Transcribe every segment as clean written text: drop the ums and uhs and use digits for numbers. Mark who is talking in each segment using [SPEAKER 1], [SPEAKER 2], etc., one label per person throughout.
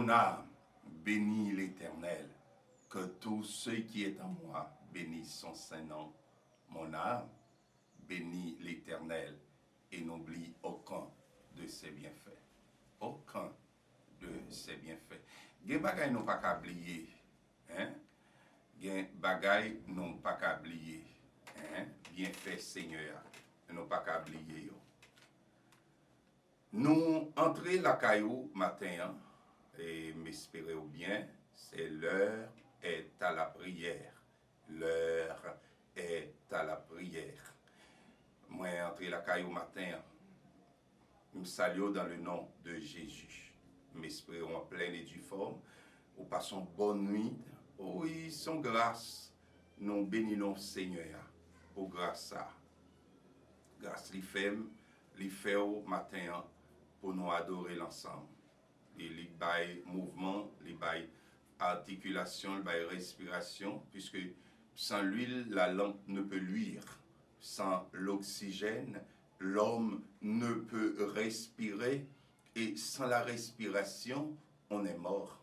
[SPEAKER 1] Mon âme bénit l'Éternel. Que tout ce qui est en moi bénisse son saint nom. Mon âme bénit l'Éternel et n'oublie aucun de ses bienfaits. Aucun de ses bienfaits. Gen bagay nou pa ka bliye. Gen bagay nou pa ka bliye. Bienfait Seigneur. Nou pa ka bliye yo. Nous entrons la caillou matin et m'espérez bien, c'est l'heure est à la prière. L'heure est à la prière. Moi, entré la caillou matin, nous saluons dans le nom de Jésus. M'espérons en pleine et due forme. Nous passons bonne nuit. Oui, son grâce, nous bénissons Seigneur pour grâce à. Grâce lui fait au matin pour nous adorer l'ensemble. Et les bail mouvement, les bail articulation, les bail respiration, puisque sans l'huile, la lampe ne peut luire. Sans l'oxygène, l'homme ne peut respirer. Et sans la respiration, on est mort.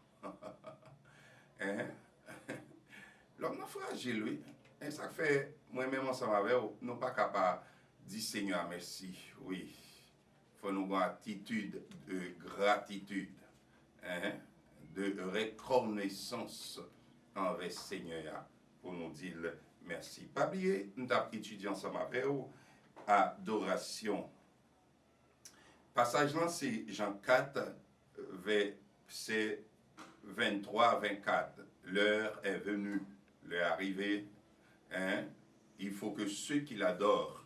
[SPEAKER 1] L'homme est fragile, oui. Et ça fait, moi-même, ensemble avec vous, nous pas capables de dire Seigneur merci, oui. Il faut nous avoir une attitude de gratitude, de reconnaissance envers Seigneur pour nous dire merci. Pas oublier, nous avons étudié ensemble avec vous, adoration. Passage là, c'est Jean 4, verset 23-24. L'heure est venue, l'heure est arrivée. Il faut que ceux qui l'adorent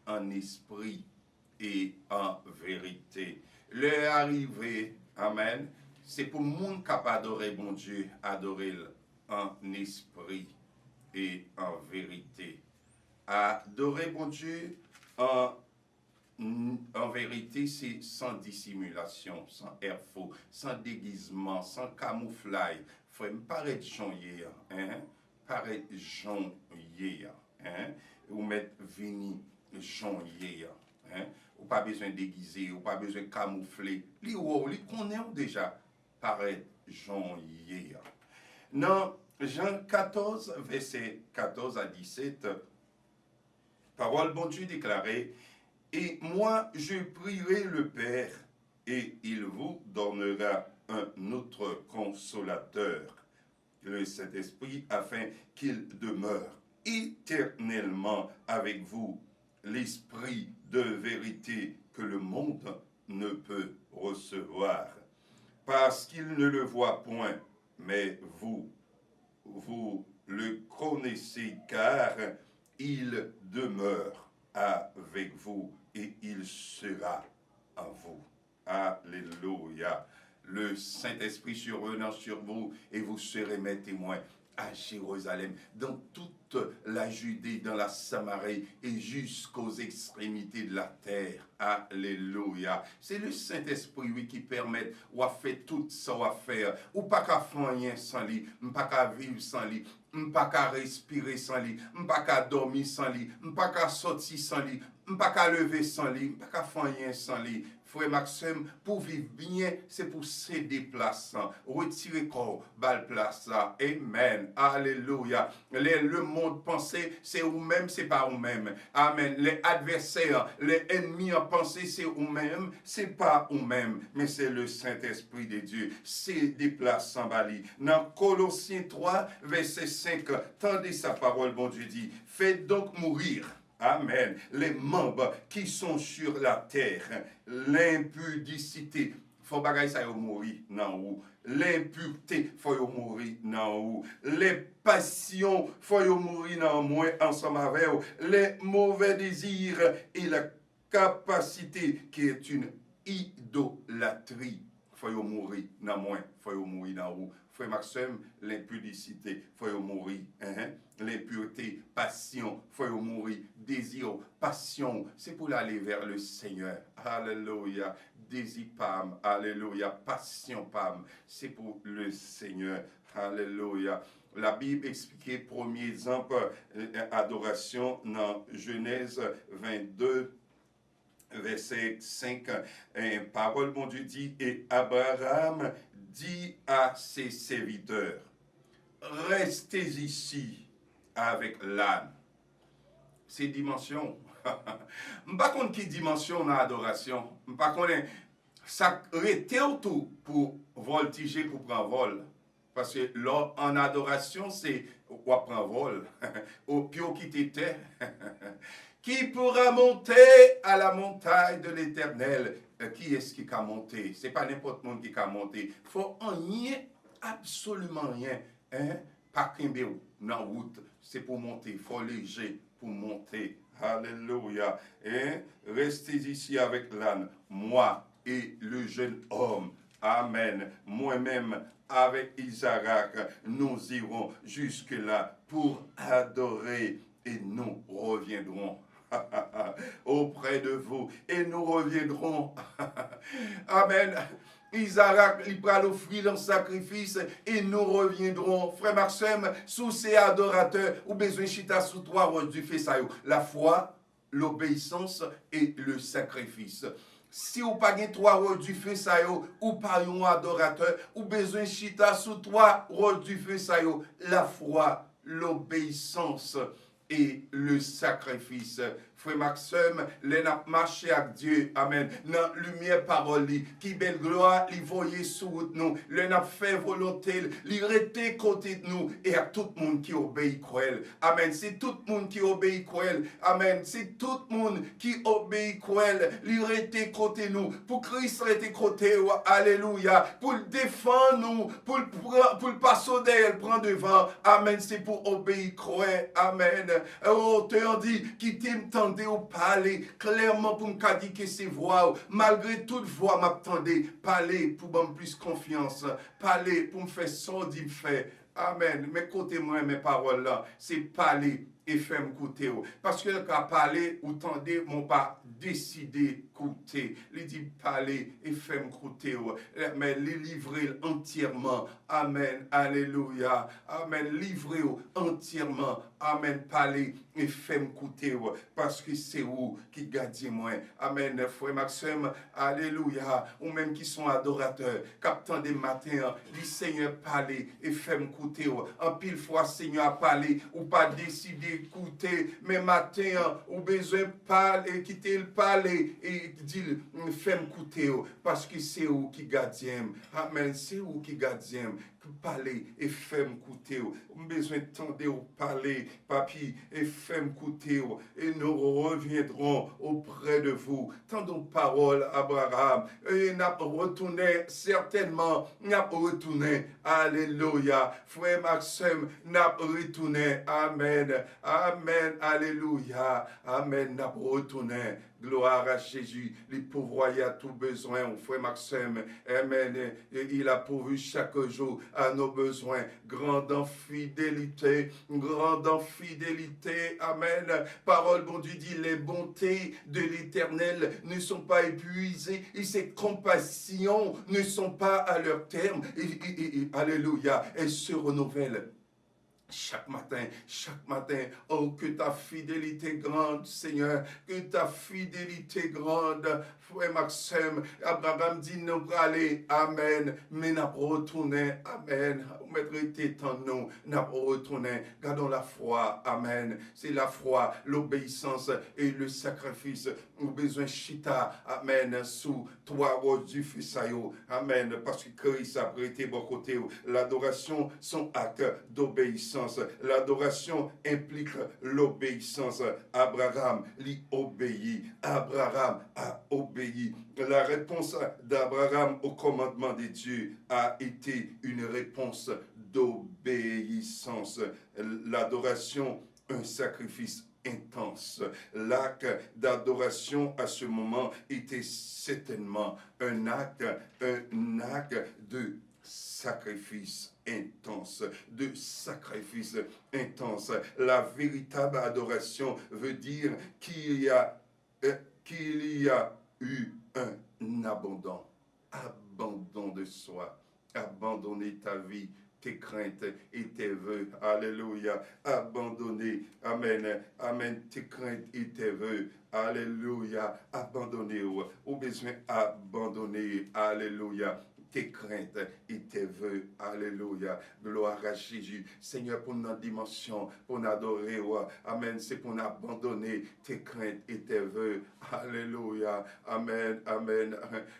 [SPEAKER 1] en esprit et en vérité. L'heure arrivée, amen, c'est pour le monde capable d'adorer bon Dieu, adorer en esprit et en vérité. Adorer bon Dieu en vérité, c'est sans dissimulation, sans air faux, sans déguisement, sans camouflage. Il faut me paraître jonyer, paraître jonyer, ou mettre vini jonyer. Ou pas besoin de déguiser, ou pas besoin de camoufler. Li connaît déjà paraître jonyer. Dans Jean 14, verset 14 à 17, parole bon Dieu déclarée, et moi je prierai le Père, et il vous donnera un autre consolateur, le Saint-Esprit, afin qu'il demeure éternellement avec vous, l'Esprit de vérité que le monde ne peut recevoir, parce qu'il ne le voit point, mais vous le connaissez, car il demeure avec vous et il sera en vous. Alléluia. Le Saint-Esprit survenant sur vous et vous serez mes témoins à Jérusalem, dans toute la Judée, dans la Samarie et jusqu'aux extrémités de la terre. Alléluia. C'est le Saint-Esprit, oui, qui permet ou a fait tout ça à faire. Ou pas qu'à faire rien sans lui, pas qu'à vivre sans lui, pas qu'à respirer sans lui, pas qu'à dormir sans lui, pas qu'à sortir sans lui, pas qu'à lever sans lui, pas qu'à faire rien sans lui. Frère Maxime, pour vivre bien, c'est pour céder place, retirer corps, bal place. Amen. Alléluia. Le monde pensait, c'est vous-même, c'est pas vous-même. Amen. Les adversaires, les ennemis en pensée, c'est vous-même, c'est pas vous-même, mais c'est le Saint-Esprit de Dieu. C'est des places sans bali. Dans Colossiens 3, verset 5, tendez sa parole, bon Dieu dit, faites donc mourir. Amen. Les membres qui sont sur la terre, l'impudicité, faut bagaille ça yo mourir nan ou. L'impureté, faut yo mourir nan ou. Les passions, faut yo mourir nan moi ensemble avec ou. Les mauvais désirs et la capacité qui est une idolâtrie, faut yo mourir nan moi, faut yo mourir nan ou. Frère Maxime, l'impudicité, faut yo mourir. L'impureté, passion, faut yo mourir. Désir, passion, c'est pour aller vers le Seigneur. Alléluia. Désir, pam. Alléluia. Passion, pam. C'est pour le Seigneur. Alléluia. La Bible expliquait premier exemple adoration dans Genèse 22, verset 5, parole mon Dieu dit, et Abraham dit à ses serviteurs, restez ici avec l'âne. Ces dimensions. Je ne sais pas quelle dimension on a adoration. Je ne sais pas ça arrêter autour pour voltiger, pour prendre vol. Parce que là, en adoration, c'est on prend vol. Puis on quitte terre. Qui pourra monter à la montagne de l'Éternel? Qui est-ce qui a monté? Ce n'est pas n'importe qui a monté. Il faut en nier absolument rien. Hein? Pas qu'un dans la route. C'est pour monter. Il faut léger pour monter. Alléluia. Hein? Restez ici avec l'âne. Moi et le jeune homme. Amen. Moi-même, avec Isaac, nous irons jusque-là pour adorer et nous reviendrons auprès de vous et nous reviendrons. Amen. Isaac, il va l'offrir un sacrifice et nous reviendrons. Frère Maxime, sous ces adorateurs, ou besoin chita sous toi, du fait ça. La foi, l'obéissance et le sacrifice. Si vous n'avez pas trois rôles du feu, ou pas un adorateur, ou besoin chita sous toi, rôle du feu, la foi, l'obéissance et le sacrifice. Frère Maxime, les n'a marché avec Dieu, amen. Dans lumière parole, qui belle gloire, li voyait sous nous, les n'a fait volonté, li rete côté de nous, et à tout le monde qui obéit cruel. Amen. C'est tout le monde qui obéit cruel. Amen. C'est tout le monde qui obéit cruel. Li rete côté nous, pour Christ rete côté, alléluia, pour le défendre nous, pour le passer d'elle, prendre devant. Amen. C'est pour obéir cruel. Amen. Auteur dit, qui t'aime tant ou parler clairement pour me dire que c'est voix, malgré toute voix m'attendait, parler pour me plus confiance, parler pour me faire sortir, me faire. Amen. Mais écoutez-moi mes paroles là, c'est parler et faire m'écouter. Parce que quand parler ou tendez, mon pas décidé écouter. Il dit parler et faire m'écouter. Mais les livrer entièrement. Amen. Alléluia. Amen. Livrer entièrement. Amen. Parler et faire m'écouter. Parce que c'est vous qui gardez moi. Amen. Frère Maxime. Alléluia. Ou même qui sont adorateurs. Captant des matins. Du Seigneur parler et faire m'écouter. En pile fois, Seigneur a parlé ou pas décidé écouter, mais matin, ou besoin de parler, quitter le parler et dire, fais-moi écouter, parce que c'est où qui gardien. Amen, c'est où qui gardien. Parler et fais m'écouter. Besoin de tendre au parler, papi, et fais m'écouter. Et nous reviendrons auprès de vous. Tendons parole, Abraham. Et n'a retourné, certainement, n'a retourné. Alléluia. Frère Maxime, n'a retourné. Amen. Amen. Alléluia. Amen. N'a retourné. Gloire à Jésus. Il pourvoyait à tout besoin. Frère Maxime. Amen. Et il a pourvu chaque jour à nos besoins. Grande en fidélité. Grande en fidélité. Amen. Parole, bon Dieu dit, les bontés de l'Éternel ne sont pas épuisées et ses compassions ne sont pas à leur terme. Alléluia. Elles se renouvellent. Chaque matin, oh que ta fidélité grande, Seigneur, que ta fidélité grande, frère Maxime, Abraham dit nous aller, amen, mais n'a pas retourné, amen, mettre été en nous, n'a pas retourné, gardons la foi, amen, c'est la foi, l'obéissance et le sacrifice, nous besoin chita, amen, sous toi, du Fisayo, amen, parce que Christ a prêté bon côté, l'adoration, son acte d'obéissance. L'adoration implique l'obéissance. Abraham lui obéit. Abraham a obéi. La réponse d'Abraham au commandement de Dieu a été une réponse d'obéissance. L'adoration, un sacrifice intense. L'acte d'adoration à ce moment était certainement un acte de sacrifice intense, de sacrifice intense. La véritable adoration veut dire qu'il y a eu un abandon de soi, abandonner ta vie tes craintes et tes vœux. Alléluia. Abandonner. Amen. Amen. Tes craintes et tes vœux. Alléluia. Abandonner. Ou besoin abandonner. Alléluia. Tes craintes et tes vœux. Alléluia. Gloire à Jésus. Seigneur, pour notre dimension, pour nous adorer. Amen. C'est pour nous abandonner tes craintes et tes vœux. Alléluia. Amen. Amen.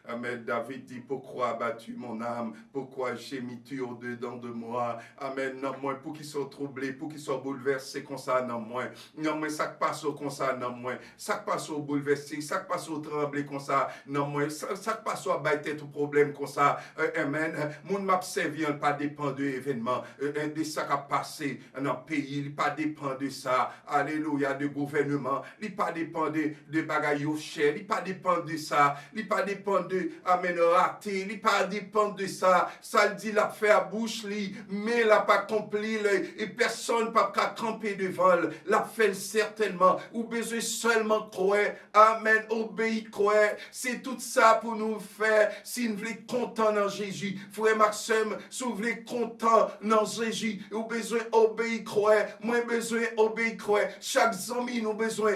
[SPEAKER 1] Amen. David dit, pourquoi as-tu mon âme? Pourquoi gémis-tu au-dedans de moi? Amen. Non, moi, pour qu'ils soient troublés, pour qu'ils soient bouleversés comme ça, non, moi. Non, mais ça passe comme ça, non, moi. Ça passe au bouleversé, ça passe au tremblé comme ça, non, moi. Ça passe au bailler tout problème comme ça. Amen. Mon m'a servi, pas dépend de l'événement, de ça qui a passé dans le pays, il pas dépend de ça. Alléluia, de gouvernement, il pas dépend de bagaille au cher, il pas dépend de ça, il pas dépend de amen raté, il pas dépend de ça. Ça le dit l'a fait à bouche li, mais l'a pas accompli et personne pas qu'à camper devant, l'a fait certainement ou besoin seulement croire. Amen, obéir croire. C'est tout ça pour nous faire si nous voulons content dans Jésus. Frère Maxime, si vous voulez content dans Jésus, vous avez besoin d'obéir, croire. Moi, besoin d'obéir, croire. Chaque ami, nous besoin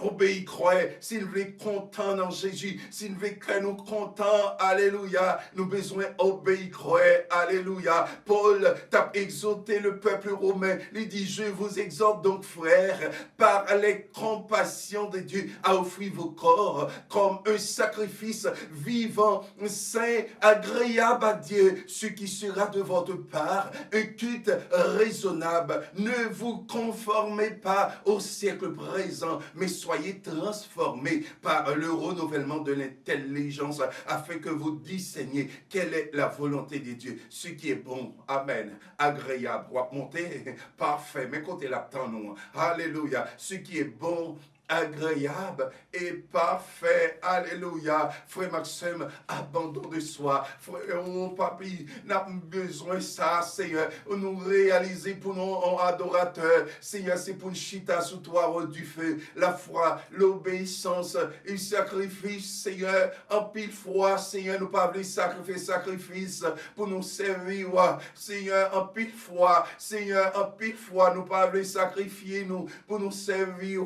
[SPEAKER 1] obéir, croire. S'il veut content dans Jésus, s'il veut que nous contents, alléluia, nous besoin obéir, croire, alléluia. Paul t'a exhorté le peuple romain, il dit, je vous exhorte donc, frères, par les compassions de Dieu, à offrir vos corps comme un sacrifice vivant, saint, agréable à Dieu, ce qui sera de votre part un culte raisonnable. Ne vous conformez pas au siècle présent, mais soyez transformés par le renouvellement de l'intelligence afin que vous discerniez quelle est la volonté de Dieu, ce qui est bon, amen, agréable, monter, parfait, mais côté là-dedans, nous, alléluia, ce qui est bon, agréable et parfait. Alléluia. Frère Maxime, abandon de soi. Frère, oh papi, n'a besoin de ça, Seigneur. Nous réaliser pour nous adorateurs. Seigneur, c'est pour une chita sous toi du feu. La foi, l'obéissance et le sacrifice, Seigneur. En pile foi, Seigneur, nous pas voulu sacrifice pour nous servir. Seigneur, en pile foi, Seigneur, en pile foi, nous pas voulu sacrifier nous pour nous servir.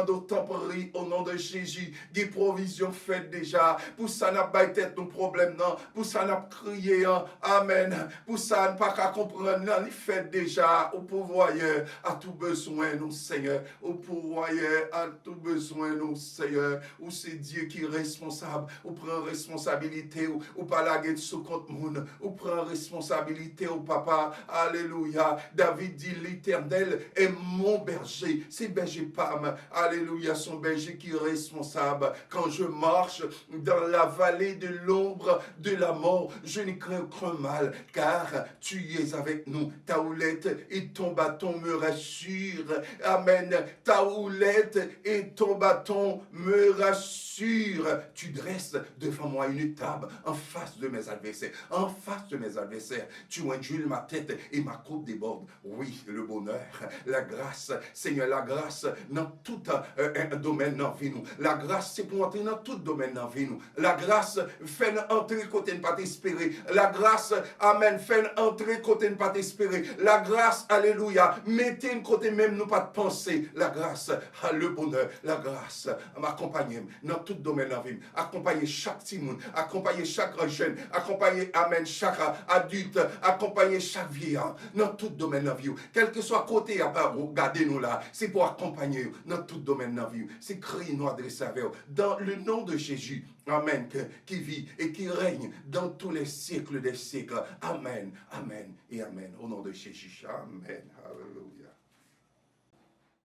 [SPEAKER 1] D'autant prie au nom de Jésus, des provisions faites déjà. Pour ça, n'a pas tête nos problèmes, non. Pour ça, n'a crié, amen. Pour ça, n'a pas qu'à comprendre, non. Il fait déjà au pourvoyeur à tout besoin, nous, Seigneur. Au pourvoyeur à tout besoin, nous, Seigneur. Ou c'est Dieu qui est responsable. Ou prend responsabilité, ou pas la guette sous compte monde. Ou prend responsabilité, au papa. Alléluia. David dit, l'Éternel est mon berger. C'est berger Pam. Alléluia, son berger qui est responsable. Quand je marche dans la vallée de l'ombre de la mort, je ne crains aucun mal, car tu es avec nous. Ta houlette et ton bâton me rassurent. Amen. Ta houlette et ton bâton me rassurent. Tu dresses devant moi une table en face de mes adversaires. En face de mes adversaires, tu induis ma tête et ma coupe déborde. Oui, le bonheur, la grâce, Seigneur, la grâce dans tout un domaine dans la vie nous. La grâce, c'est pour entrer dans tout domaine dans la vie nous. La grâce fait entrer côté ne pas t'espérer. La grâce, amen, fait entrer côté ne pas t'espérer. La grâce, alléluia, mettez une côté même nous pas de penser. La grâce, le bonheur, la grâce, m'accompagner dans tout domaine dans la vie. Accompagner chaque petit monde, accompagner chaque jeune, accompagner, amen, chaque adulte, accompagner chaque vieillard dans tout domaine dans la vie. Quel que soit côté, regardez-nous là, c'est pour accompagner dans tout domaine dans la vie. C'est cri nous adresser à vous. Dans le nom de Jésus, amen, qui vit et qui règne dans tous les siècles des siècles. Amen, amen et amen. Au nom de Jésus, amen. Alléluia.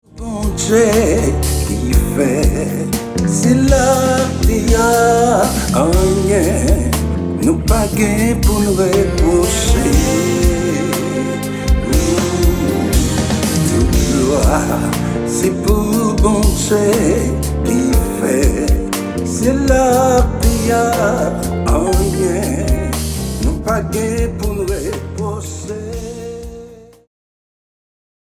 [SPEAKER 2] Bon Dieu qui fait, c'est là qu'il y a rien, nous pas gain pour nous reprocher. Toute loi, c'est pour bon Dieu qui fait, c'est là qu'il y a rien, nous pas gain pour